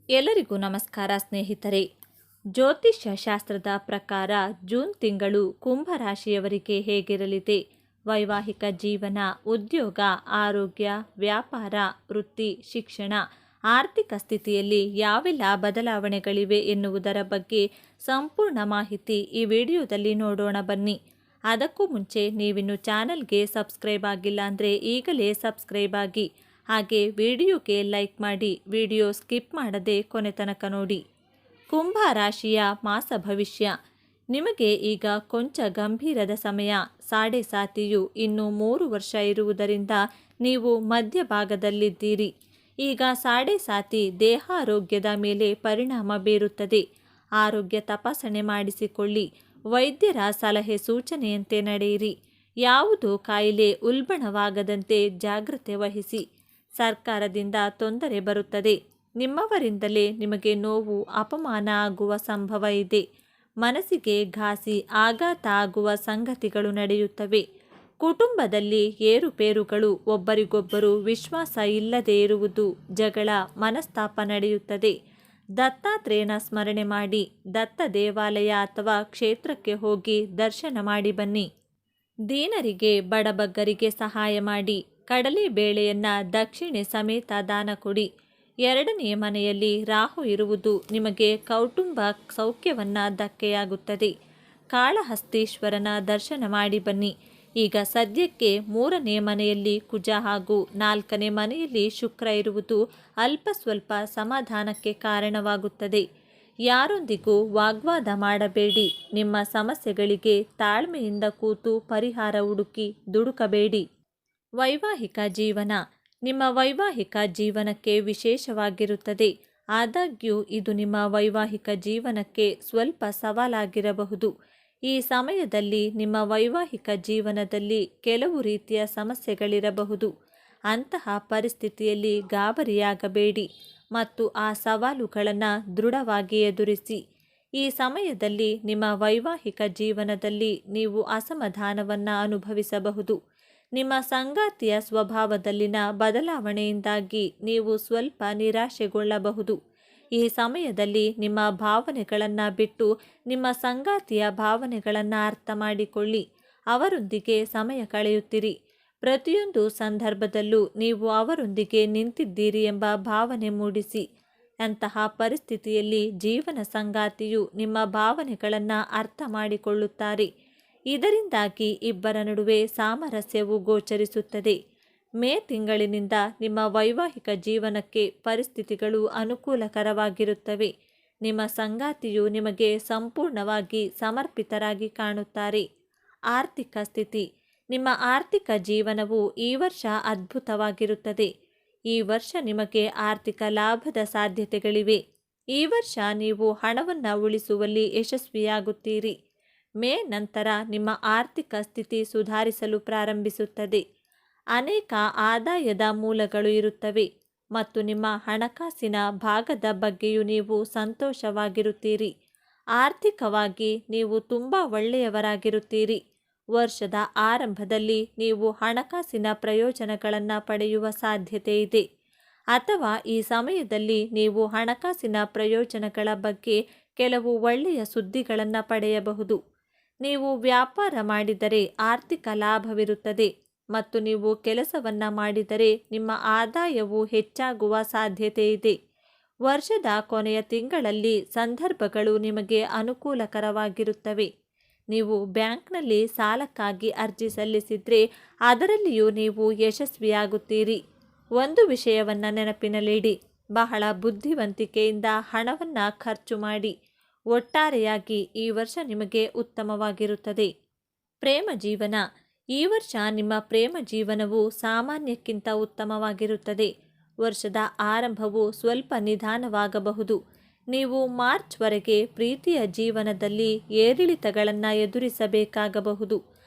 ಎಲ್ಲರಿಗೂ ನಮಸ್ಕಾರ ಸ್ನೇಹಿತರೆ. ಜ್ಯೋತಿಷ್ಯ ಶಾಸ್ತ್ರದ ಪ್ರಕಾರ ಜೂನ್ ತಿಂಗಳು ಕುಂಭ ರಾಶಿಯವರಿಗೆ ಹೇಗಿರಲಿದೆ? ವೈವಾಹಿಕ ಜೀವನ, ಉದ್ಯೋಗ, ಆರೋಗ್ಯ, ವ್ಯಾಪಾರ, ವೃತ್ತಿ, ಶಿಕ್ಷಣ, ಆರ್ಥಿಕ ಸ್ಥಿತಿಯಲ್ಲಿ ಯಾವೆಲ್ಲ ಬದಲಾವಣೆಗಳಿವೆ ಎನ್ನುವುದರ ಬಗ್ಗೆ ಸಂಪೂರ್ಣ ಮಾಹಿತಿ ಈ ವಿಡಿಯೋದಲ್ಲಿ ನೋಡೋಣ ಬನ್ನಿ. ಅದಕ್ಕೂ ಮುಂಚೆ ನೀವಿನ್ನು ಚಾನಲ್ಗೆ ಸಬ್ಸ್ಕ್ರೈಬ್ ಆಗಿಲ್ಲ ಅಂದರೆ ಈಗಲೇ ಸಬ್ಸ್ಕ್ರೈಬ್ ಆಗಿ, ಹಾಗೆ ವಿಡಿಯೋಗೆ ಲೈಕ್ ಮಾಡಿ, ವಿಡಿಯೋ ಸ್ಕಿಪ್ ಮಾಡದೆ ಕೊನೆ ತನಕ ನೋಡಿ. ಕುಂಭ ರಾಶಿಯ ಮಾಸ ಭವಿಷ್ಯ. ನಿಮಗೆ ಈಗ ಕೊಂಚ ಗಂಭೀರದ ಸಮಯ. ಸಾಡೆ ಸಾತಿಯು ಇನ್ನು 3 ವರ್ಷ ಇರುವುದರಿಂದ ನೀವು ಮಧ್ಯಭಾಗದಲ್ಲಿದ್ದೀರಿ. ಈಗ ಸಾಡೆ ಸಾತಿ ದೇಹಾರೋಗ್ಯದ ಮೇಲೆ ಪರಿಣಾಮ ಬೀರುತ್ತದೆ. ಆರೋಗ್ಯ ತಪಾಸಣೆ ಮಾಡಿಸಿಕೊಳ್ಳಿ. ವೈದ್ಯರ ಸಲಹೆ ಸೂಚನೆಯಂತೆ ನಡೆಯಿರಿ. ಯಾವುದು ಕಾಯಿಲೆ ಉಲ್ಬಣವಾಗದಂತೆ ಜಾಗ್ರತೆ ವಹಿಸಿ. ಸರ್ಕಾರದಿಂದ ತೊಂದರೆ ಬರುತ್ತದೆ. ನಿಮ್ಮವರಿಂದಲೇ ನಿಮಗೆ ನೋವು, ಅಪಮಾನ ಆಗುವ ಸಂಭವ ಇದೆ. ಮನಸ್ಸಿಗೆ ಘಾಸಿ, ಆಘಾತ ಆಗುವ ಸಂಗತಿಗಳು ನಡೆಯುತ್ತವೆ. ಕುಟುಂಬದಲ್ಲಿ ಏರುಪೇರುಗಳು, ಒಬ್ಬರಿಗೊಬ್ಬರು ವಿಶ್ವಾಸ ಇಲ್ಲದೆ ಇರುವುದು, ಜಗಳ, ಮನಸ್ತಾಪ ನಡೆಯುತ್ತದೆ. ದತ್ತಾತ್ರೇಯನ ಸ್ಮರಣೆ ಮಾಡಿ. ದತ್ತ ದೇವಾಲಯ ಅಥವಾ ಕ್ಷೇತ್ರಕ್ಕೆ ಹೋಗಿ ದರ್ಶನ ಮಾಡಿ ಬನ್ನಿ. ದೀನರಿಗೆ, ಬಡಬಗ್ಗರಿಗೆ ಸಹಾಯ ಮಾಡಿ. ಕಡಲೆ ಬೇಳೆಯನ್ನ ದಕ್ಷಿಣೆ ಸಮೇತ ದಾನ ಕೊಡಿ. 2ನೇ ಮನೆಯಲ್ಲಿ ರಾಹು ಇರುವುದು ನಿಮಗೆ ಕೌಟುಂಬ ಸೌಖ್ಯವನ್ನ ಧಕ್ಕೆಯಾಗುತ್ತದೆ. ಕಾಳಹಸ್ತೀಶ್ವರನ ದರ್ಶನ ಮಾಡಿ ಬನ್ನಿ. ಈಗ ಸದ್ಯಕ್ಕೆ 3ನೇ ಮನೆಯಲ್ಲಿ ಕುಜ ಹಾಗೂ 4ನೇ ಮನೆಯಲ್ಲಿ ಶುಕ್ರ ಇರುವುದು ಅಲ್ಪ ಸ್ವಲ್ಪ ಸಮಾಧಾನಕ್ಕೆ ಕಾರಣವಾಗುತ್ತದೆ. ಯಾರೊಂದಿಗೂ ವಾಗ್ವಾದ ಮಾಡಬೇಡಿ. ನಿಮ್ಮ ಸಮಸ್ಯೆಗಳಿಗೆ ತಾಳ್ಮೆಯಿಂದ ಕೂತು ಪರಿಹಾರ ಹುಡುಕಿ ದುಡುಕಬೇಡಿ. ವೈವಾಹಿಕ ಜೀವನ. ನಿಮ್ಮ ವೈವಾಹಿಕ ಜೀವನಕ್ಕೆ ವಿಶೇಷವಾಗಿರುತ್ತದೆ. ಆದಾಗ್ಯೂ ಇದು ನಿಮ್ಮ ವೈವಾಹಿಕ ಜೀವನಕ್ಕೆ ಸ್ವಲ್ಪ ಸವಾಲಾಗಿರಬಹುದು. ಈ ಸಮಯದಲ್ಲಿ ನಿಮ್ಮ ವೈವಾಹಿಕ ಜೀವನದಲ್ಲಿ ಕೆಲವು ರೀತಿಯ ಸಮಸ್ಯೆಗಳಿರಬಹುದು. ಅಂತಹ ಪರಿಸ್ಥಿತಿಯಲ್ಲಿ ಗಾಬರಿಯಾಗಬೇಡಿ ಮತ್ತು ಆ ಸವಾಲುಗಳನ್ನು ದೃಢವಾಗಿ ಎದುರಿಸಿ. ಈ ಸಮಯದಲ್ಲಿ ನಿಮ್ಮ ವೈವಾಹಿಕ ಜೀವನದಲ್ಲಿ ನೀವು ಅಸಮಾಧಾನವನ್ನು ಅನುಭವಿಸಬಹುದು. ನಿಮ್ಮ ಸಂಗಾತಿಯ ಸ್ವಭಾವದಲ್ಲಿನ ಬದಲಾವಣೆಯಿಂದಾಗಿ ನೀವು ಸ್ವಲ್ಪ ನಿರಾಶೆಗೊಳ್ಳಬಹುದು. ಈ ಸಮಯದಲ್ಲಿ ನಿಮ್ಮ ಭಾವನೆಗಳನ್ನು ಬಿಟ್ಟು ನಿಮ್ಮ ಸಂಗಾತಿಯ ಭಾವನೆಗಳನ್ನು ಅರ್ಥ ಮಾಡಿಕೊಳ್ಳಿ. ಅವರೊಂದಿಗೆ ಸಮಯ ಕಳೆಯುತ್ತಿರಿ. ಪ್ರತಿಯೊಂದು ಸಂದರ್ಭದಲ್ಲೂ ನೀವು ಅವರೊಂದಿಗೆ ನಿಂತಿದ್ದೀರಿ ಎಂಬ ಭಾವನೆ ಮೂಡಿಸಿ. ಅಂತಹ ಪರಿಸ್ಥಿತಿಯಲ್ಲಿ ಜೀವನ ಸಂಗಾತಿಯು ನಿಮ್ಮ ಭಾವನೆಗಳನ್ನು ಅರ್ಥ ಮಾಡಿಕೊಳ್ಳುತ್ತಾರೆ. ಇದರಿಂದಾಗಿ ಇಬ್ಬರ ನಡುವೆ ಸಾಮರಸ್ಯವು ಗೋಚರಿಸುತ್ತದೆ. ಮೇ ತಿಂಗಳಿನಿಂದ ನಿಮ್ಮ ವೈವಾಹಿಕ ಜೀವನಕ್ಕೆ ಪರಿಸ್ಥಿತಿಗಳು ಅನುಕೂಲಕರವಾಗಿರುತ್ತವೆ. ನಿಮ್ಮ ಸಂಗಾತಿಯು ನಿಮಗೆ ಸಂಪೂರ್ಣವಾಗಿ ಸಮರ್ಪಿತರಾಗಿ ಕಾಣುತ್ತಾರೆ. ಆರ್ಥಿಕ ಸ್ಥಿತಿ. ನಿಮ್ಮ ಆರ್ಥಿಕ ಜೀವನವು ಈ ವರ್ಷ ಅದ್ಭುತವಾಗಿರುತ್ತದೆ. ಈ ವರ್ಷ ನಿಮಗೆ ಆರ್ಥಿಕ ಲಾಭದ ಸಾಧ್ಯತೆಗಳಿವೆ. ಈ ವರ್ಷ ನೀವು ಹಣವನ್ನು ಉಳಿಸುವಲ್ಲಿ ಯಶಸ್ವಿಯಾಗುತ್ತೀರಿ. ಮೇ ನಂತರ ನಿಮ್ಮ ಆರ್ಥಿಕ ಸ್ಥಿತಿ ಸುಧಾರಿಸಲು ಪ್ರಾರಂಭಿಸುತ್ತದೆ. ಅನೇಕ ಆದಾಯದ ಮೂಲಗಳು ಇರುತ್ತವೆ ಮತ್ತು ನಿಮ್ಮ ಹಣಕಾಸಿನ ಭಾಗದ ಬಗ್ಗೆಯೂ ನೀವು ಸಂತೋಷವಾಗಿರುತ್ತೀರಿ. ಆರ್ಥಿಕವಾಗಿ ನೀವು ತುಂಬ ಒಳ್ಳೆಯವರಾಗಿರುತ್ತೀರಿ. ವರ್ಷದ ಆರಂಭದಲ್ಲಿ ನೀವು ಹಣಕಾಸಿನ ಪ್ರಯೋಜನಗಳನ್ನು ಪಡೆಯುವ ಸಾಧ್ಯತೆ ಇದೆ. ಅಥವಾ ಈ ಸಮಯದಲ್ಲಿ ನೀವು ಹಣಕಾಸಿನ ಪ್ರಯೋಜನಗಳ ಬಗ್ಗೆ ಕೆಲವು ಒಳ್ಳೆಯ ಸುದ್ದಿಗಳನ್ನು ಪಡೆಯಬಹುದು. ನೀವು ವ್ಯಾಪಾರ ಮಾಡಿದರೆ ಆರ್ಥಿಕ ಲಾಭವಿರುತ್ತದೆ ಮತ್ತು ನೀವು ಕೆಲಸವನ್ನು ಮಾಡಿದರೆ ನಿಮ್ಮ ಆದಾಯವು ಹೆಚ್ಚಾಗುವ ಸಾಧ್ಯತೆ ಇದೆ. ವರ್ಷದ ಕೊನೆಯ ತಿಂಗಳಲ್ಲಿ ಸಂದರ್ಭಗಳು ನಿಮಗೆ ಅನುಕೂಲಕರವಾಗಿರುತ್ತವೆ. ನೀವು ಬ್ಯಾಂಕ್ನಲ್ಲಿ ಸಾಲಕ್ಕಾಗಿ ಅರ್ಜಿ ಸಲ್ಲಿಸಿದರೆ ಅದರಲ್ಲಿಯೂ ನೀವು ಯಶಸ್ವಿಯಾಗುತ್ತೀರಿ. ಒಂದು ವಿಷಯವನ್ನು ನೆನಪಿನಲ್ಲಿಡಿ. ಬಹಳ ಬುದ್ಧಿವಂತಿಕೆಯಿಂದ ಹಣವನ್ನು ಖರ್ಚು ಮಾಡಿ. ಒಟ್ಟಾರೆಯಾಗಿ ಈ ವರ್ಷ ನಿಮಗೆ ಉತ್ತಮವಾಗಿರುತ್ತದೆ. ಪ್ರೇಮ ಜೀವನ. ಈ ವರ್ಷ ನಿಮ್ಮ ಪ್ರೇಮ ಜೀವನವು ಸಾಮಾನ್ಯಕ್ಕಿಂತ ಉತ್ತಮವಾಗಿರುತ್ತದೆ. ವರ್ಷದ ಆರಂಭವು ಸ್ವಲ್ಪ ನಿಧಾನವಾಗಬಹುದು. ನೀವು ಮಾರ್ಚ್ವರೆಗೆ ಪ್ರೀತಿಯ ಜೀವನದಲ್ಲಿ ಏರಿಳಿತಗಳನ್ನು ಎದುರಿಸಬೇಕಾಗಬಹುದು.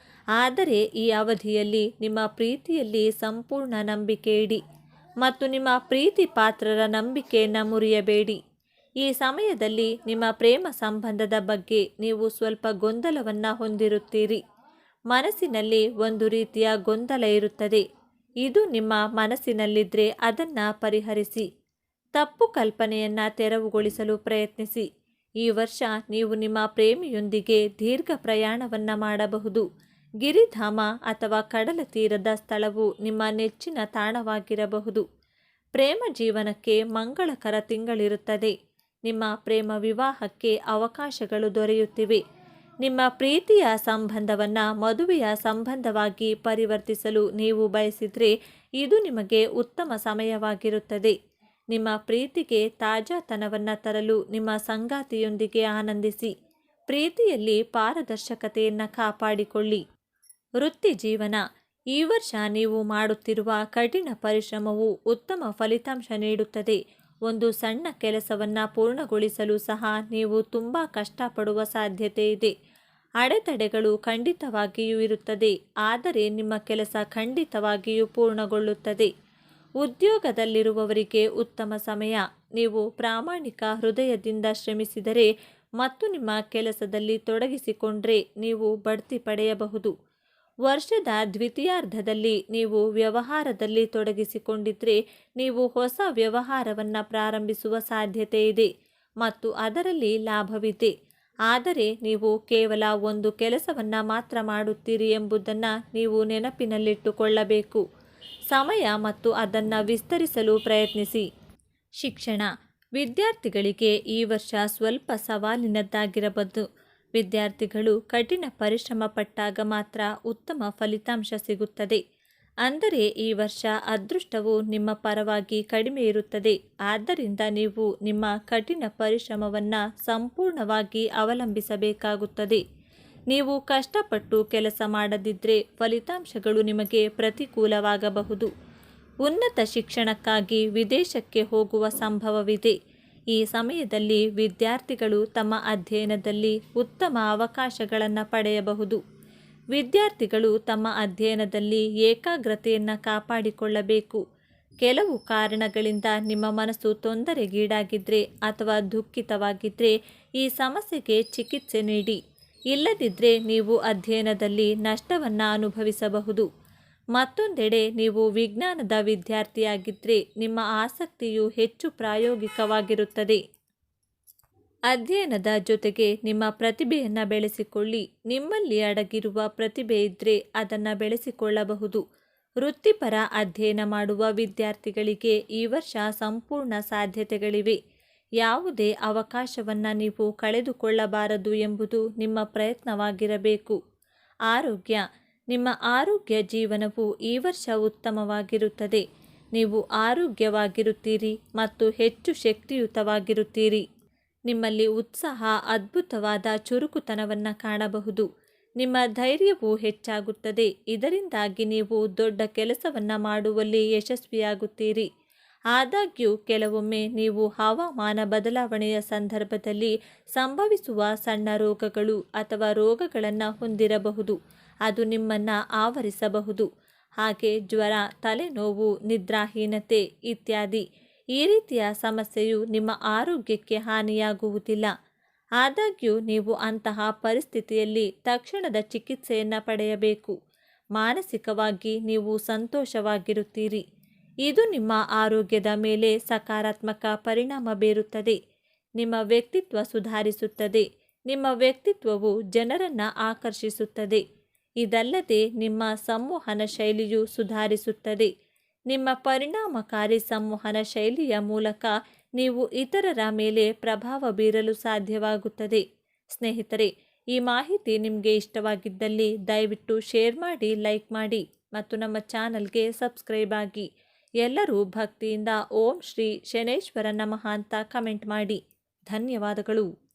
ಆದರೆ ಈ ಅವಧಿಯಲ್ಲಿ ನಿಮ್ಮ ಪ್ರೀತಿಯಲ್ಲಿ ಸಂಪೂರ್ಣ ನಂಬಿಕೆ ಇಡಿ ಮತ್ತು ನಿಮ್ಮ ಪ್ರೀತಿ ಪಾತ್ರರ ನಂಬಿಕೆಯನ್ನು ಮುರಿಯಬೇಡಿ. ಈ ಸಮಯದಲ್ಲಿ ನಿಮ್ಮ ಪ್ರೇಮ ಸಂಬಂಧದ ಬಗ್ಗೆ ನೀವು ಸ್ವಲ್ಪ ಗೊಂದಲವನ್ನು ಹೊಂದಿರುತ್ತೀರಿ. ಮನಸ್ಸಿನಲ್ಲಿ ಒಂದು ರೀತಿಯ ಗೊಂದಲ ಇರುತ್ತದೆ. ಇದು ನಿಮ್ಮ ಮನಸ್ಸಿನಲ್ಲಿದ್ದರೆ ಅದನ್ನು ಪರಿಹರಿಸಿ. ತಪ್ಪು ಕಲ್ಪನೆಯನ್ನು ತೆರವುಗೊಳಿಸಲು ಪ್ರಯತ್ನಿಸಿ. ಈ ವರ್ಷ ನೀವು ನಿಮ್ಮ ಪ್ರೇಮಿಯೊಂದಿಗೆ ದೀರ್ಘ ಪ್ರಯಾಣವನ್ನು ಮಾಡಬಹುದು. ಗಿರಿಧಾಮ ಅಥವಾ ಕಡಲ ತೀರದ ಸ್ಥಳವು ನಿಮ್ಮ ನೆಚ್ಚಿನ ತಾಣವಾಗಿರಬಹುದು. ಪ್ರೇಮ ಜೀವನಕ್ಕೆ ಮಂಗಳಕರ ತಿಂಗಳಿರುತ್ತದೆ. ನಿಮ್ಮ ಪ್ರೇಮ ವಿವಾಹಕ್ಕೆ ಅವಕಾಶಗಳು ದೊರೆಯುತ್ತಿವೆ. ನಿಮ್ಮ ಪ್ರೀತಿಯ ಸಂಬಂಧವನ್ನು ಮದುವೆಯ ಸಂಬಂಧವಾಗಿ ಪರಿವರ್ತಿಸಲು ನೀವು ಬಯಸಿದರೆ ಇದು ನಿಮಗೆ ಉತ್ತಮ ಸಮಯವಾಗಿರುತ್ತದೆ. ನಿಮ್ಮ ಪ್ರೀತಿಗೆ ತಾಜಾತನವನ್ನು ತರಲು ನಿಮ್ಮ ಸಂಗಾತಿಯೊಂದಿಗೆ ಆನಂದಿಸಿ. ಪ್ರೀತಿಯಲ್ಲಿ ಪಾರದರ್ಶಕತೆಯನ್ನು ಕಾಪಾಡಿಕೊಳ್ಳಿ. ವೃತ್ತಿ ಜೀವನ. ಈ ವರ್ಷ ನೀವು ಮಾಡುತ್ತಿರುವ ಕಠಿಣ ಪರಿಶ್ರಮವು ಉತ್ತಮ ಫಲಿತಾಂಶ ನೀಡುತ್ತದೆ. ಒಂದು ಸಣ್ಣ ಕೆಲಸವನ್ನು ಪೂರ್ಣಗೊಳಿಸಲು ಸಹ ನೀವು ತುಂಬ ಕಷ್ಟಪಡುವ ಸಾಧ್ಯತೆ ಇದೆ. ಅಡೆತಡೆಗಳು ಖಂಡಿತವಾಗಿಯೂ ಇರುತ್ತದೆ, ಆದರೆ ನಿಮ್ಮ ಕೆಲಸ ಖಂಡಿತವಾಗಿಯೂ ಪೂರ್ಣಗೊಳ್ಳುತ್ತದೆ. ಉದ್ಯೋಗದಲ್ಲಿರುವವರಿಗೆ ಉತ್ತಮ ಸಮಯ. ನೀವು ಪ್ರಾಮಾಣಿಕ ಹೃದಯದಿಂದ ಶ್ರಮಿಸಿದರೆ ಮತ್ತು ನಿಮ್ಮ ಕೆಲಸದಲ್ಲಿ ತೊಡಗಿಸಿಕೊಂಡರೆ ನೀವು ಬಡ್ತಿ ಪಡೆಯಬಹುದು. ವರ್ಷದ ದ್ವಿತೀಯಾರ್ಧದಲ್ಲಿ ನೀವು ವ್ಯವಹಾರದಲ್ಲಿ ತೊಡಗಿಸಿಕೊಂಡಿದ್ದರೆ ನೀವು ಹೊಸ ವ್ಯವಹಾರವನ್ನು ಪ್ರಾರಂಭಿಸುವ ಸಾಧ್ಯತೆ ಇದೆ ಮತ್ತು ಅದರಲ್ಲಿ ಲಾಭವಿದೆ. ಆದರೆ ನೀವು ಕೇವಲ ಒಂದು ಕೆಲಸವನ್ನು ಮಾತ್ರ ಮಾಡುತ್ತೀರಿ ಎಂಬುದನ್ನು ನೀವು ನೆನಪಿನಲ್ಲಿಟ್ಟುಕೊಳ್ಳಬೇಕು. ಸಮಯ ಮತ್ತು ಅದನ್ನು ವಿಸ್ತರಿಸಲು ಪ್ರಯತ್ನಿಸಿ. ಶಿಕ್ಷಣ. ವಿದ್ಯಾರ್ಥಿಗಳಿಗೆ ಈ ವರ್ಷ ಸ್ವಲ್ಪ ಸವಾಲಿನದ್ದಾಗಿರಬಹುದು. ವಿದ್ಯಾರ್ಥಿಗಳು ಕಠಿಣ ಪರಿಶ್ರಮ ಪಟ್ಟಾಗ ಮಾತ್ರ ಉತ್ತಮ ಫಲಿತಾಂಶ ಸಿಗುತ್ತದೆ. ಅಂದರೆ ಈ ವರ್ಷ ಅದೃಷ್ಟವು ನಿಮ್ಮ ಪರವಾಗಿ ಕಡಿಮೆ ಇರುತ್ತದೆ. ಆದ್ದರಿಂದ ನೀವು ನಿಮ್ಮ ಕಠಿಣ ಪರಿಶ್ರಮವನ್ನು ಸಂಪೂರ್ಣವಾಗಿ ಅವಲಂಬಿಸಬೇಕಾಗುತ್ತದೆ. ನೀವು ಕಷ್ಟಪಟ್ಟು ಕೆಲಸ ಮಾಡದಿದ್ದರೆ ಫಲಿತಾಂಶಗಳು ನಿಮಗೆ ಪ್ರತಿಕೂಲವಾಗಬಹುದು. ಉನ್ನತ ಶಿಕ್ಷಣಕ್ಕಾಗಿ ವಿದೇಶಕ್ಕೆ ಹೋಗುವ ಸಂಭವವಿದೆ. ಈ ಸಮಯದಲ್ಲಿ ವಿದ್ಯಾರ್ಥಿಗಳು ತಮ್ಮ ಅಧ್ಯಯನದಲ್ಲಿ ಉತ್ತಮ ಅವಕಾಶಗಳನ್ನು ಪಡೆಯಬಹುದು. ವಿದ್ಯಾರ್ಥಿಗಳು ತಮ್ಮ ಅಧ್ಯಯನದಲ್ಲಿ ಏಕಾಗ್ರತೆಯನ್ನು ಕಾಪಾಡಿಕೊಳ್ಳಬೇಕು. ಕೆಲವು ಕಾರಣಗಳಿಂದ ನಿಮ್ಮ ಮನಸ್ಸು ತೊಂದರೆಗೀಡಾಗಿದ್ದರೆ ಅಥವಾ ದುಃಖಿತವಾಗಿದ್ದರೆ ಈ ಸಮಸ್ಯೆಗೆ ಚಿಕಿತ್ಸೆ ನೀಡಿ. ಇಲ್ಲದಿದ್ದರೆ ನೀವು ಅಧ್ಯಯನದಲ್ಲಿ ನಷ್ಟವನ್ನು ಅನುಭವಿಸಬಹುದು. ಮತ್ತೊಂದೆಡೆ ನೀವು ವಿಜ್ಞಾನದ ವಿದ್ಯಾರ್ಥಿಯಾಗಿದ್ದರೆ ನಿಮ್ಮ ಆಸಕ್ತಿಯು ಹೆಚ್ಚು ಪ್ರಾಯೋಗಿಕವಾಗಿರುತ್ತದೆ. ಅಧ್ಯಯನದ ಜೊತೆಗೆ ನಿಮ್ಮ ಪ್ರತಿಭೆಯನ್ನು ಬೆಳೆಸಿಕೊಳ್ಳಿ. ನಿಮ್ಮಲ್ಲಿ ಅಡಗಿರುವ ಪ್ರತಿಭೆ ಇದ್ದರೆ ಅದನ್ನು ಬೆಳೆಸಿಕೊಳ್ಳಬಹುದು. ವೃತ್ತಿಪರ ಅಧ್ಯಯನ ಮಾಡುವ ವಿದ್ಯಾರ್ಥಿಗಳಿಗೆ ಈ ವರ್ಷ ಸಂಪೂರ್ಣ ಸಾಧ್ಯತೆಗಳಿವೆ. ಯಾವುದೇ ಅವಕಾಶವನ್ನು ನೀವು ಕಳೆದುಕೊಳ್ಳಬಾರದು ಎಂಬುದು ನಿಮ್ಮ ಪ್ರಯತ್ನವಾಗಿರಬೇಕು. ಆರೋಗ್ಯ. ನಿಮ್ಮ ಆರೋಗ್ಯ ಜೀವನವು ಈ ವರ್ಷ ಉತ್ತಮವಾಗಿರುತ್ತದೆ. ನೀವು ಆರೋಗ್ಯವಾಗಿರುತ್ತೀರಿ ಮತ್ತು ಹೆಚ್ಚು ಶಕ್ತಿಯುತವಾಗಿರುತ್ತೀರಿ. ನಿಮ್ಮಲ್ಲಿ ಉತ್ಸಾಹ, ಅದ್ಭುತವಾದ ಚುರುಕುತನವನ್ನು ಕಾಣಬಹುದು. ನಿಮ್ಮ ಧೈರ್ಯವು ಹೆಚ್ಚಾಗುತ್ತದೆ. ಇದರಿಂದಾಗಿ ನೀವು ದೊಡ್ಡ ಕೆಲಸವನ್ನು ಮಾಡುವಲ್ಲಿ ಯಶಸ್ವಿಯಾಗುತ್ತೀರಿ. ಆದಾಗ್ಯೂ ಕೆಲವೊಮ್ಮೆ ನೀವು ಹವಾಮಾನ ಬದಲಾವಣೆಯ ಸಂದರ್ಭದಲ್ಲಿ ಸಂಭವಿಸುವ ಸಣ್ಣ ರೋಗಗಳು ಅಥವಾ ರೋಗಗಳನ್ನು ಹೊಂದಿರಬಹುದು. ಅದು ನಿಮ್ಮನ್ನು ಆವರಿಸಬಹುದು. ಹಾಗೆ ಜ್ವರ, ತಲೆನೋವು, ನಿದ್ರಾಹೀನತೆ ಇತ್ಯಾದಿ. ಈ ರೀತಿಯ ಸಮಸ್ಯೆಯು ನಿಮ್ಮ ಆರೋಗ್ಯಕ್ಕೆ ಹಾನಿಯಾಗುವುದಿಲ್ಲ. ಆದಾಗ್ಯೂ ನೀವು ಅಂತಹ ಪರಿಸ್ಥಿತಿಯಲ್ಲಿ ತಕ್ಷಣದ ಚಿಕಿತ್ಸೆಯನ್ನು ಪಡೆಯಬೇಕು. ಮಾನಸಿಕವಾಗಿ ನೀವು ಸಂತೋಷವಾಗಿರುತ್ತೀರಿ. ಇದು ನಿಮ್ಮ ಆರೋಗ್ಯದ ಮೇಲೆ ಸಕಾರಾತ್ಮಕ ಪರಿಣಾಮ ಬೀರುತ್ತದೆ. ನಿಮ್ಮ ವ್ಯಕ್ತಿತ್ವ ಸುಧಾರಿಸುತ್ತದೆ. ನಿಮ್ಮ ವ್ಯಕ್ತಿತ್ವವು ಜನರನ್ನು ಆಕರ್ಷಿಸುತ್ತದೆ. ಇದಲ್ಲದೆ ನಿಮ್ಮ ಸಂವಹನ ಶೈಲಿಯು ಸುಧಾರಿಸುತ್ತದೆ. ನಿಮ್ಮ ಪರಿಣಾಮಕಾರಿ ಸಂವಹನ ಶೈಲಿಯ ಮೂಲಕ ನೀವು ಇತರರ ಮೇಲೆ ಪ್ರಭಾವ ಬೀರಲು ಸಾಧ್ಯವಾಗುತ್ತದೆ. ಸ್ನೇಹಿತರೆ, ಈ ಮಾಹಿತಿ ನಿಮಗೆ ಇಷ್ಟವಾಗಿದ್ದಲ್ಲಿ ದಯವಿಟ್ಟು ಶೇರ್ ಮಾಡಿ, ಲೈಕ್ ಮಾಡಿ ಮತ್ತು ನಮ್ಮ ಚಾನಲ್ಗೆ ಸಬ್ಸ್ಕ್ರೈಬ್ ಆಗಿ. ಎಲ್ಲರೂ ಭಕ್ತಿಯಿಂದ ಓಂ ಶ್ರೀ ಶನೈಶ್ವರ ನಮಃ ಅಂತ ಕಮೆಂಟ್ ಮಾಡಿ. ಧನ್ಯವಾದಗಳು.